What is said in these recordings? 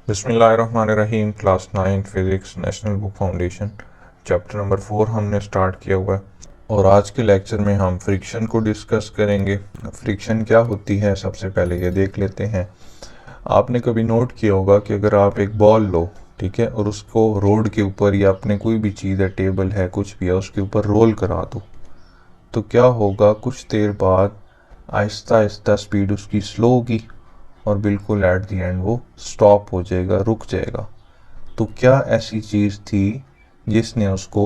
बिस्मिल्लाहिर्रहमानिर्रहीम। Class 9 physics national book foundation chapter number 4 हमने start किया हुआ है और आज के लेक्चर में हम फ्रिक्शन को डिस्कस करेंगे। फ्रिक्शन क्या होती है सबसे पहले ये देख लेते हैं। आपने कभी नोट किया होगा कि अगर आप एक बॉल लो, ठीक है, और उसको रोड के ऊपर या अपने कोई भी चीज़ है, टेबल है, कुछ भी है, उसके ऊपर रोल करा दो तो क्या होगा, कुछ देर बाद आहिस्ता आहिस्ता स्पीड उसकी स्लो होगी और बिल्कुल एट द एंड वो स्टॉप हो जाएगा, रुक जाएगा। तो क्या ऐसी चीज़ थी जिसने उसको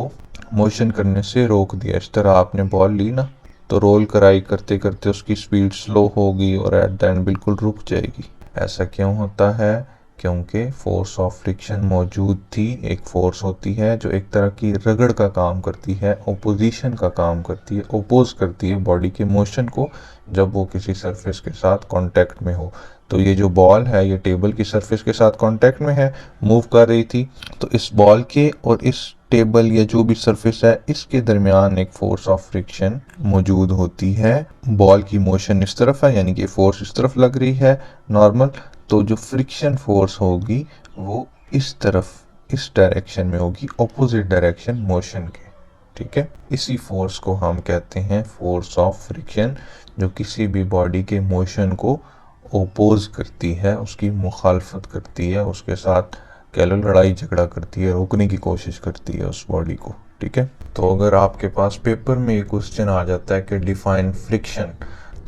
मोशन करने से रोक दिया? इस तरह आपने बॉल ली ना, तो रोल कराई करते करते उसकी स्पीड स्लो होगी और एट द एंड बिल्कुल रुक जाएगी। ऐसा क्यों होता है? क्योंकि फोर्स ऑफ फ्रिक्शन मौजूद थी। एक फोर्स होती है जो एक तरह की रगड़ का काम करती है, ओपोजिशन का काम करती है, ओपोज करती है बॉडी के मोशन को जब वो किसी सरफेस के साथ कांटेक्ट में हो। तो ये जो बॉल है ये टेबल की सरफेस के साथ कांटेक्ट में है, मूव कर रही थी, तो इस बॉल के और इस टेबल या जो भी सरफेस है इसके दरमियान एक फोर्स ऑफ फ्रिक्शन मौजूद होती है। बॉल की मोशन इस तरफ है, यानी कि फोर्स इस तरफ लग रही है नॉर्मल, तो जो फ्रिक्शन फोर्स होगी वो इस तरफ, इस डायरेक्शन में होगी, ऑपोजिट डायरेक्शन मोशन के। ठीक है, इसी फोर्स को हम कहते हैं फोर्स ऑफ फ्रिक्शन, जो किसी भी बॉडी के मोशन को ओपोज करती है, उसकी मुखालफत करती है, उसके साथ कह लो लड़ाई झगड़ा करती है, रोकने की कोशिश करती है उस बॉडी को। ठीक है, तो अगर आपके पास पेपर में ये क्वेश्चन आ जाता है कि डिफाइन फ्रिक्शन,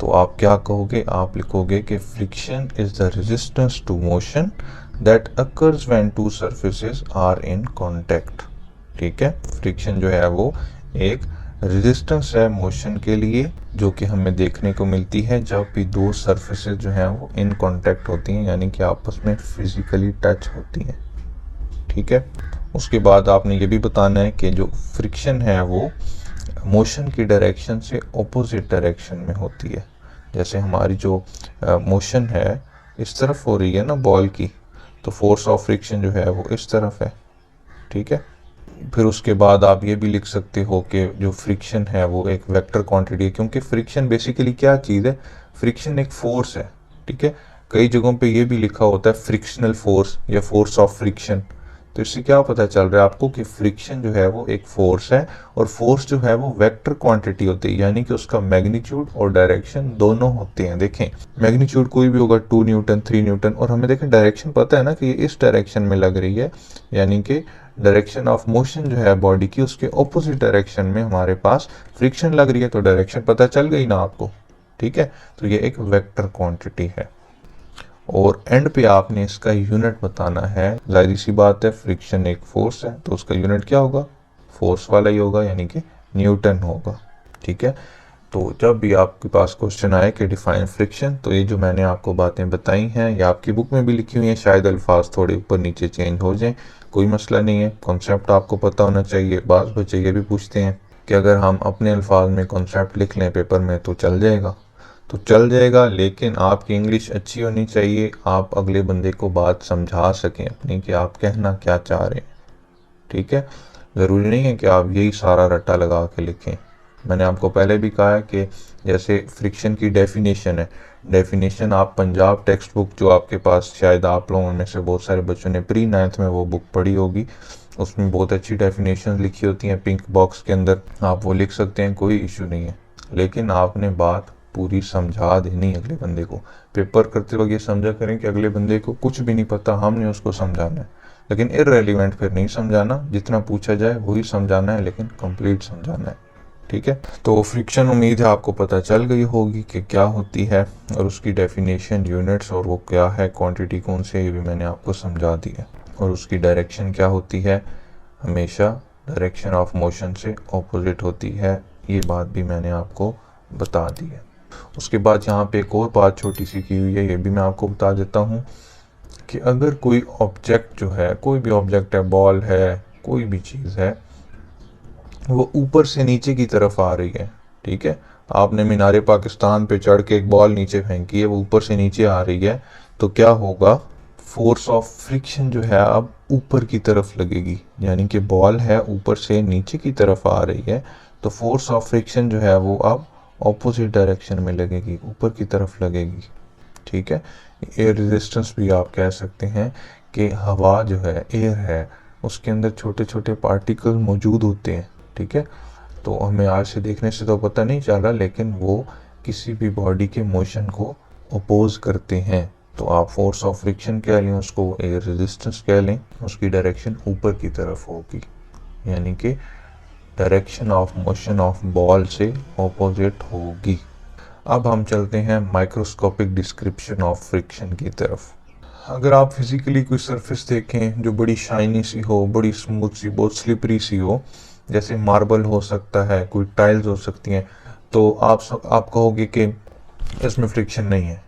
तो आप क्या कहोगे? आप लिखोगे कि friction is the resistance to motion that occurs when two surfaces are in contact. ठीक है, फ्रिक्शन जो है वो एक रेजिस्टेंस है मोशन के लिए, जो कि हमें देखने को मिलती है जब भी दो सरफेसेस जो हैं वो इन कांटेक्ट होती हैं, यानी कि आपस में फिजिकली टच होती हैं। ठीक है, उसके बाद आपने ये भी बताना है कि जो फ्रिक्शन है वो मोशन की डायरेक्शन से ऑपोजिट डायरेक्शन में होती है। जैसे हमारी जो मोशन है इस तरफ हो रही है ना बॉल की, तो फोर्स ऑफ फ्रिक्शन जो है वो इस तरफ है। ठीक है, फिर उसके बाद आप ये भी लिख सकते हो कि जो फ्रिक्शन है वो एक वेक्टर क्वांटिटी है, क्योंकि फ्रिक्शन बेसिकली क्या चीज़ है? फ्रिक्शन एक फोर्स है। ठीक है, कई जगहों पे ये भी लिखा होता है फ्रिक्शनल फोर्स या फोर्स ऑफ फ्रिक्शन। तो इससे क्या पता चल रहा है आपको कि फ्रिक्शन जो है वो एक फोर्स है, और फोर्स जो है वो वेक्टर क्वांटिटी होती है, यानी कि उसका मैग्नीट्यूड और डायरेक्शन दोनों होते हैं। देखें, मैग्नीट्यूड कोई भी होगा 2 न्यूटन, 3 न्यूटन, और हमें देखें डायरेक्शन पता है ना कि ये इस डायरेक्शन में लग रही है, यानी कि डायरेक्शन ऑफ मोशन जो है बॉडी की उसके ऑपोजिट डायरेक्शन में हमारे पास फ्रिक्शन लग रही है, तो डायरेक्शन पता चल गई ना आपको। ठीक है, तो ये एक वेक्टर क्वांटिटी है और एंड पे आपने इसका यूनिट बताना है। जाहिर सी बात है, फ्रिक्शन एक फोर्स है तो उसका यूनिट क्या होगा? फोर्स वाला ही होगा, यानी कि न्यूटन होगा। ठीक है, तो जब भी आपके पास क्वेश्चन आए कि डिफाइन फ्रिक्शन, तो ये जो मैंने आपको बातें बताई हैं ये आपकी बुक में भी लिखी हुई हैं, शायद अल्फाज थोड़े ऊपर नीचे चेंज हो जाएं, कोई मसला नहीं है, कॉन्सेप्ट आपको पता होना चाहिए। बाज़ बच्चे ये भी पूछते हैं कि अगर हम अपने अल्फाज में कॉन्सेप्ट लिख लें पेपर में तो चल जाएगा। तो चल जाएगा, लेकिन आपकी इंग्लिश अच्छी होनी चाहिए, आप अगले बंदे को बात समझा सकें अपनी कि आप कहना क्या चाह रहे हैं। ठीक है, ज़रूरी नहीं है कि आप यही सारा रट्टा लगा के लिखें। मैंने आपको पहले भी कहा है कि जैसे फ्रिक्शन की डेफिनेशन है, डेफिनेशन आप पंजाब टेक्स्ट बुक जो आपके पास, शायद आप लोगों में से बहुत सारे बच्चों ने प्री 9th में वो बुक पढ़ी होगी, उसमें बहुत अच्छी डेफिनेशन लिखी होती हैं पिंक बॉक्स के अंदर, आप वो लिख सकते हैं, कोई इशू नहीं है। लेकिन आपने बात पूरी समझा देनी अगले बंदे को। पेपर करते वक्त ये समझा करें कि अगले बंदे को कुछ भी नहीं पता, हमने उसको समझाना है, लेकिन इररेलेवेंट फिर नहीं समझाना, जितना पूछा जाए वही समझाना है, लेकिन कंप्लीट समझाना है। ठीक है, तो फ्रिक्शन उम्मीद है आपको पता चल गई होगी कि क्या होती है और उसकी डेफिनेशन, यूनिट्स और वो क्या है, क्वांटिटी कौन सी है, ये भी मैंने आपको समझा दी है। और उसकी डायरेक्शन क्या होती है? हमेशा डायरेक्शन ऑफ मोशन से ऑपोजिट होती है, ये बात भी मैंने आपको बता दी है। उसके बाद यहाँ पे एक और बात छोटी सी की हुई है, ये भी मैं आपको बता देता हूँ कि अगर कोई ऑब्जेक्ट जो है, कोई भी ऑब्जेक्ट है, बॉल है, कोई भी चीज़ है, वो ऊपर से नीचे की तरफ आ रही है। ठीक है, आपने मीनारे पाकिस्तान पे चढ़ के एक बॉल नीचे फेंकी है, वो ऊपर से नीचे आ रही है, तो क्या होगा? फोर्स ऑफ फ्रिक्शन जो है अब ऊपर की तरफ लगेगी, यानी कि बॉल है ऊपर से नीचे की तरफ आ रही है, तो फोर्स ऑफ फ्रिक्शन जो है वो अब ऑपोजिट डायरेक्शन में लगेगी, ऊपर की तरफ लगेगी। ठीक है, एयर रेजिस्टेंस भी आप कह सकते हैं कि हवा जो है, एयर है, उसके अंदर छोटे छोटे पार्टिकल मौजूद होते हैं, ठीक है। तो हमें आज से देखने से तो पता नहीं चल रहा, लेकिन वो किसी भी बॉडी के मोशन को अपोज करते हैं। तो आप फोर्स ऑफ फ्रिक्शन कह लें उसको, एयर रेजिस्टेंस कह लें, उसकी डायरेक्शन ऊपर की तरफ होगी, यानी कि direction of motion of ball से ऑपोजिट होगी। अब हम चलते हैं माइक्रोस्कोपिक डिस्क्रिप्शन ऑफ फ्रिक्शन की तरफ। अगर आप फिजिकली कोई सरफेस देखें जो बड़ी शाइनी सी हो, बड़ी स्मूथ सी, बहुत स्लिपरी सी हो, जैसे मार्बल हो सकता है, कोई टाइल्स हो सकती हैं, तो आप कहोगे कि इसमें फ्रिक्शन नहीं है,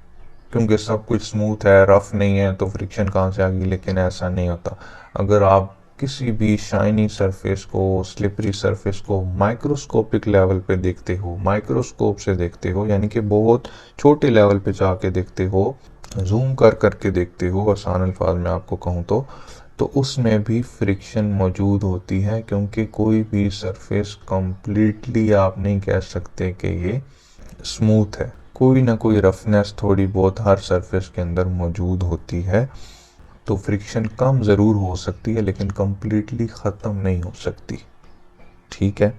क्योंकि सब कुछ स्मूथ है, रफ नहीं है, तो फ्रिक्शन कहाँ से आ गई। लेकिन ऐसा नहीं होता। अगर आप किसी भी शाइनी सरफेस को, स्लिपरी सरफेस को माइक्रोस्कोपिक लेवल पे देखते हो, माइक्रोस्कोप से देखते हो, यानी कि बहुत छोटे लेवल पे जाके देखते हो, जूम कर करके देखते हो, आसान अल्फाज में आपको कहूँ तो उसमें भी फ्रिक्शन मौजूद होती है, क्योंकि कोई भी सरफेस कंप्लीटली आप नहीं कह सकते कि ये स्मूथ है। कोई ना कोई रफनेस थोड़ी बहुत हर सरफेस के अंदर मौजूद होती है। तो फ्रिक्शन कम ज़रूर हो सकती है, लेकिन कंप्लीटली ख़त्म नहीं हो सकती, ठीक है।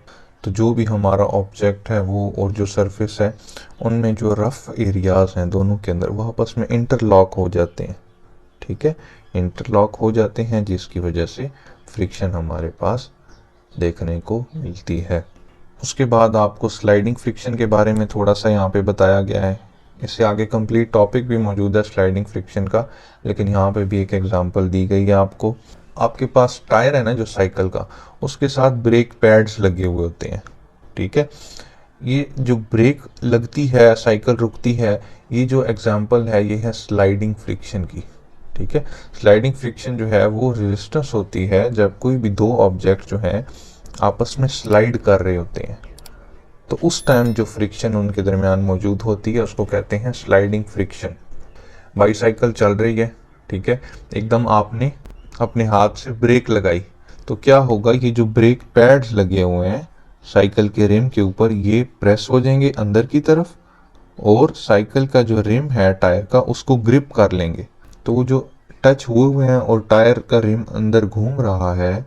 तो जो भी हमारा ऑब्जेक्ट है वो और जो सरफेस है, उनमें जो रफ एरियाज हैं दोनों के अंदर, वो आपस में इंटरलॉक हो जाते हैं, ठीक है। इंटरलॉक हो जाते हैं, जिसकी वजह से फ्रिक्शन हमारे पास देखने को मिलती है। उसके बाद आपको स्लाइडिंग फ्रिक्शन के बारे में थोड़ा सा यहाँ पे बताया गया है। इससे आगे कंप्लीट टॉपिक भी मौजूद है स्लाइडिंग फ्रिक्शन का, लेकिन यहाँ पे भी एक एग्जांपल दी गई है आपको। आपके पास टायर है ना जो साइकिल का, उसके साथ ब्रेक पैड्स लगे हुए होते हैं, ठीक है। ये जो ब्रेक लगती है, साइकिल रुकती है, ये जो एग्जांपल है ये है स्लाइडिंग फ्रिक्शन की, ठीक है। स्लाइडिंग फ्रिक्शन जो है वो रेजिस्टेंस होती है जब कोई भी दो ऑब्जेक्ट जो है आपस में स्लाइड कर रहे होते हैं, तो उस टाइम जो फ्रिक्शन उनके दरमियान मौजूद होती है उसको कहते हैं स्लाइडिंग फ्रिक्शन। बाईसाइकिल चल रही है, ठीक है, एकदम आपने अपने हाथ से ब्रेक लगाई, तो क्या होगा, ये जो ब्रेक पैड्स लगे हुए हैं साइकिल के रिम के ऊपर, ये प्रेस हो जाएंगे अंदर की तरफ, और साइकिल का जो रिम है टायर का, उसको ग्रिप कर लेंगे। तो वो जो टच हुए हुए हैं और टायर का रिम अंदर घूम रहा है,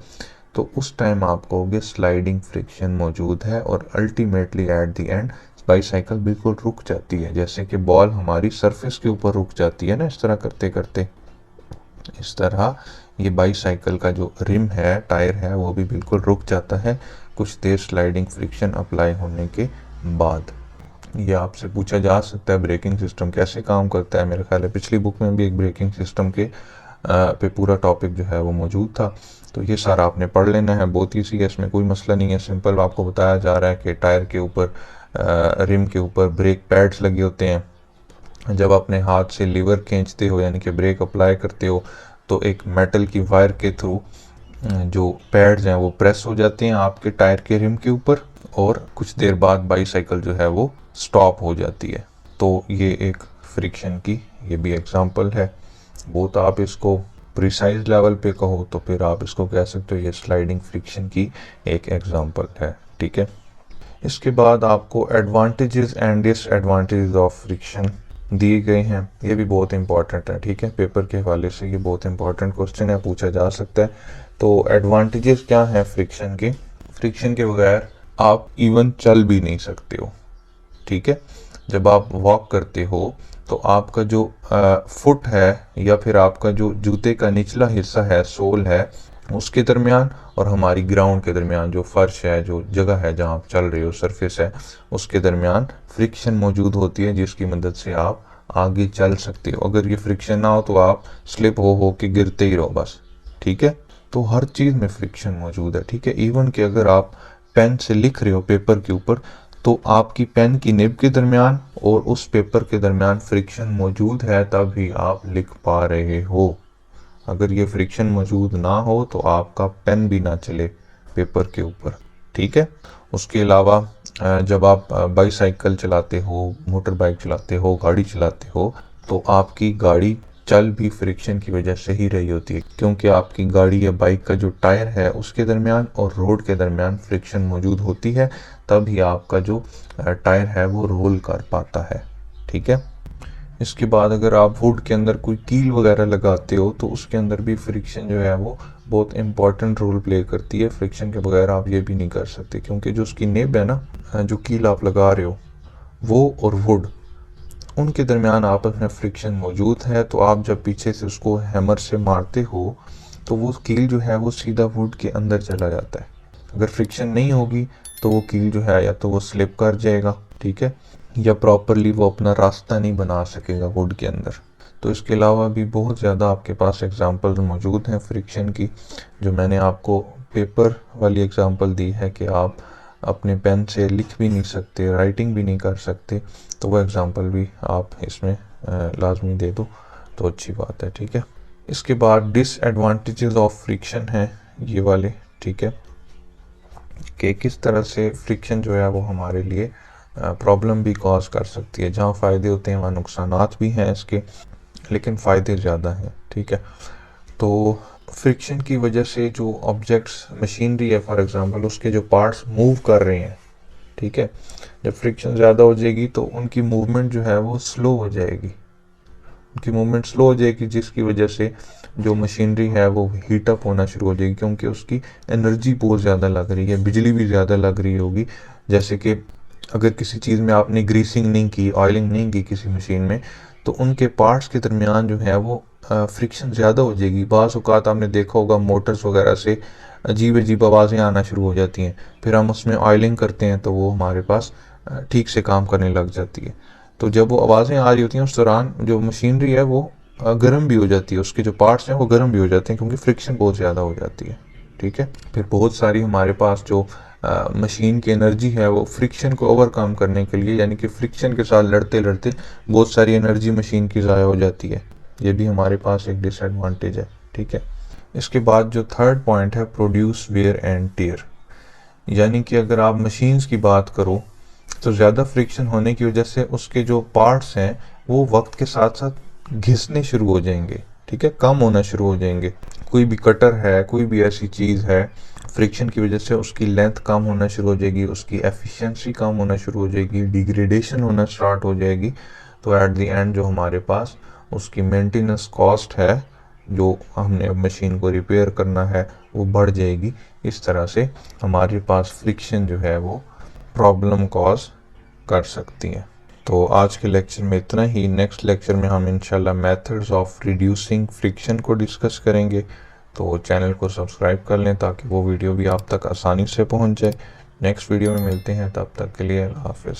तो उस टाइम आप कहोगे स्लाइडिंग फ्रिक्शन मौजूद है, और ultimately at the end bicycle बिल्कुल रुक जाती है, जैसे कि बॉल हमारी सरफेस के ऊपर रुक जाती है ना, इस तरह करते करते, इस तरह ये बाईसाइकिल का जो रिम है, टायर है, वो भी बिल्कुल रुक जाता है कुछ देर स्लाइडिंग फ्रिक्शन अप्लाई होने के बाद। ये आपसे पूछा जा सकता है ब्रेकिंग सिस्टम कैसे काम करता है। मेरे ख्याल है पिछली बुक में भी एक ब्रेकिंग सिस्टम के पे पूरा टॉपिक जो है वो मौजूद था, तो ये सारा आपने पढ़ लेना है। बहुत ईजी है, इसमें कोई मसला नहीं है। सिंपल आपको बताया जा रहा है कि टायर के ऊपर, रिम के ऊपर ब्रेक पैड्स लगे होते हैं। जब अपने हाथ से लीवर खींचते हो, यानी कि ब्रेक अप्लाई करते हो, तो एक मेटल की वायर के थ्रू जो पैड्स हैं वो प्रेस हो जाते हैं आपके टायर के रिम के ऊपर, और कुछ देर बाद बाईसाइकिल जो है वो स्टॉप हो जाती है। तो ये एक फ्रिक्शन की ये भी एग्जांपल है। बहुत आप इसको प्रिसाइज लेवल पे कहो तो फिर आप इसको कह सकते हो ये स्लाइडिंग फ्रिक्शन की एक एग्जांपल है, ठीक है। इसके बाद आपको advantages and disadvantages of friction दिए गए हैं। ये भी बहुत इंपॉर्टेंट है, ठीक है। पेपर के हवाले से ये बहुत इंपॉर्टेंट क्वेश्चन है, पूछा जा सकता है। तो एडवांटेजेस क्या हैं फ्रिक्शन के? फ्रिक्शन के बगैर आप इवन चल भी नहीं सकते हो, ठीक है। जब आप वॉक करते हो तो आपका जो फुट है, या फिर आपका जो जूते का निचला हिस्सा है, सोल है, उसके दरमियान और हमारी ग्राउंड के दरमियान जो फर्श है, जो जगह है जहाँ आप चल रहे हो, सरफेस है, उसके दरमियान फ्रिक्शन मौजूद होती है, जिसकी मदद से आप आगे चल सकते हो। अगर ये फ्रिक्शन ना हो तो आप स्लिप हो के गिरते ही रहो बस, ठीक है। तो हर चीज़ में फ्रिक्शन मौजूद है, ठीक है। इवन कि अगर आप पेन से लिख रहे हो पेपर के ऊपर, तो आपकी पेन की निब के दरमियान और उस पेपर के दरमियान फ्रिक्शन मौजूद है, तभी आप लिख पा रहे हो। अगर ये फ्रिक्शन मौजूद ना हो तो आपका पेन भी ना चले पेपर के ऊपर, ठीक है। उसके अलावा जब आप बाईसाइकिल चलाते हो, मोटर बाइक चलाते हो, गाड़ी चलाते हो, तो आपकी गाड़ी चल भी फ्रिक्शन की वजह से ही रही होती है, क्योंकि आपकी गाड़ी या बाइक का जो टायर है उसके दरमियान और रोड के दरमियान फ्रिक्शन मौजूद होती है, तभी आपका जो टायर है वो रोल कर पाता है, ठीक है। इसके बाद अगर आप वुड के अंदर कोई कील वगैरह लगाते हो तो उसके अंदर भी फ्रिक्शन जो है वो बहुत इंपॉर्टेंट रोल प्ले करती है। फ्रिक्शन के बगैर आप ये भी नहीं कर सकते, क्योंकि जो उसकी नेब है ना, जो कील आप लगा रहे हो, वो और वुड, उनके दरमियान आपस में फ्रिक्शन मौजूद है। तो आप जब पीछे से उसको हैमर से मारते हो तो वो कील जो है वो सीधा वुड के अंदर चला जाता है। अगर फ्रिक्शन नहीं होगी तो वो कील जो है या तो वो स्लिप कर जाएगा, ठीक है, या प्रॉपरली वो अपना रास्ता नहीं बना सकेगा वुड के अंदर। तो इसके अलावा भी बहुत ज़्यादा आपके पास एग्जांपल्स मौजूद हैं फ्रिक्शन की। जो मैंने आपको पेपर वाली एग्जांपल दी है कि आप अपने पेन से लिख भी नहीं सकते, राइटिंग भी नहीं कर सकते, तो वो एग्जांपल भी आप इसमें लाजमी दे दो तो अच्छी बात है, ठीक है। इसके बाद डिसएडवांटेजेस ऑफ फ्रिक्शन हैं ये वाले, ठीक है, कि किस तरह से फ्रिक्शन जो है वो हमारे लिए प्रॉब्लम भी कॉज कर सकती है। जहाँ फ़ायदे होते हैं वहाँ नुकसानात भी हैं इसके, लेकिन फ़ायदे ज़्यादा हैं, ठीक है। तो फ्रिक्शन की वजह से जो ऑब्जेक्ट्स, मशीनरी है फॉर एग्जांपल, उसके जो पार्ट्स मूव कर रहे हैं, ठीक है, जब फ्रिक्शन ज़्यादा हो जाएगी तो उनकी मूवमेंट जो है वो स्लो हो जाएगी, उनकी मूवमेंट स्लो हो जाएगी, जिसकी वजह से जो मशीनरी है वो हीट अप होना शुरू हो जाएगी, क्योंकि उसकी एनर्जी बहुत ज़्यादा लग रही है, बिजली भी ज़्यादा लग रही होगी। जैसे कि अगर किसी चीज़ में आपने ग्रीसिंग नहीं की, ऑयलिंग नहीं की किसी मशीन में, तो उनके पार्ट्स के दरमियान जो है वो फ्रिक्शन ज़्यादा हो जाएगी। बाज़ औक़ात आपने देखा होगा मोटर्स वगैरह से अजीब अजीब आवाज़ें आना शुरू हो जाती हैं, फिर हम उसमें ऑयलिंग करते हैं तो वो हमारे पास ठीक से काम करने लग जाती है। तो जब वो आवाज़ें आ रही होती हैं उस दौरान जो मशीनरी है वो गर्म भी हो जाती है, उसके जो पार्ट्स हैं वो गर्म भी हो जाते हैं, क्योंकि फ्रिक्शन बहुत ज़्यादा हो जाती है, ठीक है। फिर बहुत सारी हमारे पास जो मशीन की एनर्जी है वो फ्रिक्शन को ओवरकम करने के लिए, यानी कि फ्रिक्शन के साथ लड़ते लड़ते बहुत सारी एनर्जी मशीन की ज़ाया हो जाती है। ये भी हमारे पास एक डिसएडवांटेज है, ठीक है। इसके बाद जो थर्ड पॉइंट है, प्रोड्यूस वेयर एंड टियर, यानी कि अगर आप मशीन्स की बात करो तो ज़्यादा फ्रिक्शन होने की वजह से उसके जो पार्ट्स हैं वो वक्त के साथ साथ घिसने शुरू हो जाएंगे, ठीक है, कम होना शुरू हो जाएंगे। कोई भी कटर है, कोई भी ऐसी चीज़ है, फ्रिक्शन की वजह से उसकी लेंथ कम होना शुरू हो जाएगी, उसकी एफिशिएंसी कम होना शुरू हो जाएगी, डिग्रेडेशन होना स्टार्ट हो जाएगी। तो एट द एंड जो हमारे पास उसकी मेंटेनेंस कॉस्ट है, जो हमने मशीन को रिपेयर करना है, वो बढ़ जाएगी। इस तरह से हमारे पास फ्रिक्शन जो है वो प्रॉब्लम कॉज कर सकती हैं। तो आज के लेक्चर में इतना ही। नेक्स्ट लेक्चर में हम इंशाल्लाह मेथड्स ऑफ रिड्यूसिंग फ्रिक्शन को डिस्कस करेंगे। तो चैनल को सब्सक्राइब कर लें ताकि वो वीडियो भी आप तक आसानी से पहुंच जाए। नेक्स्ट वीडियो में मिलते हैं, तब तक के लिए अल्लाह हाफ़िज़।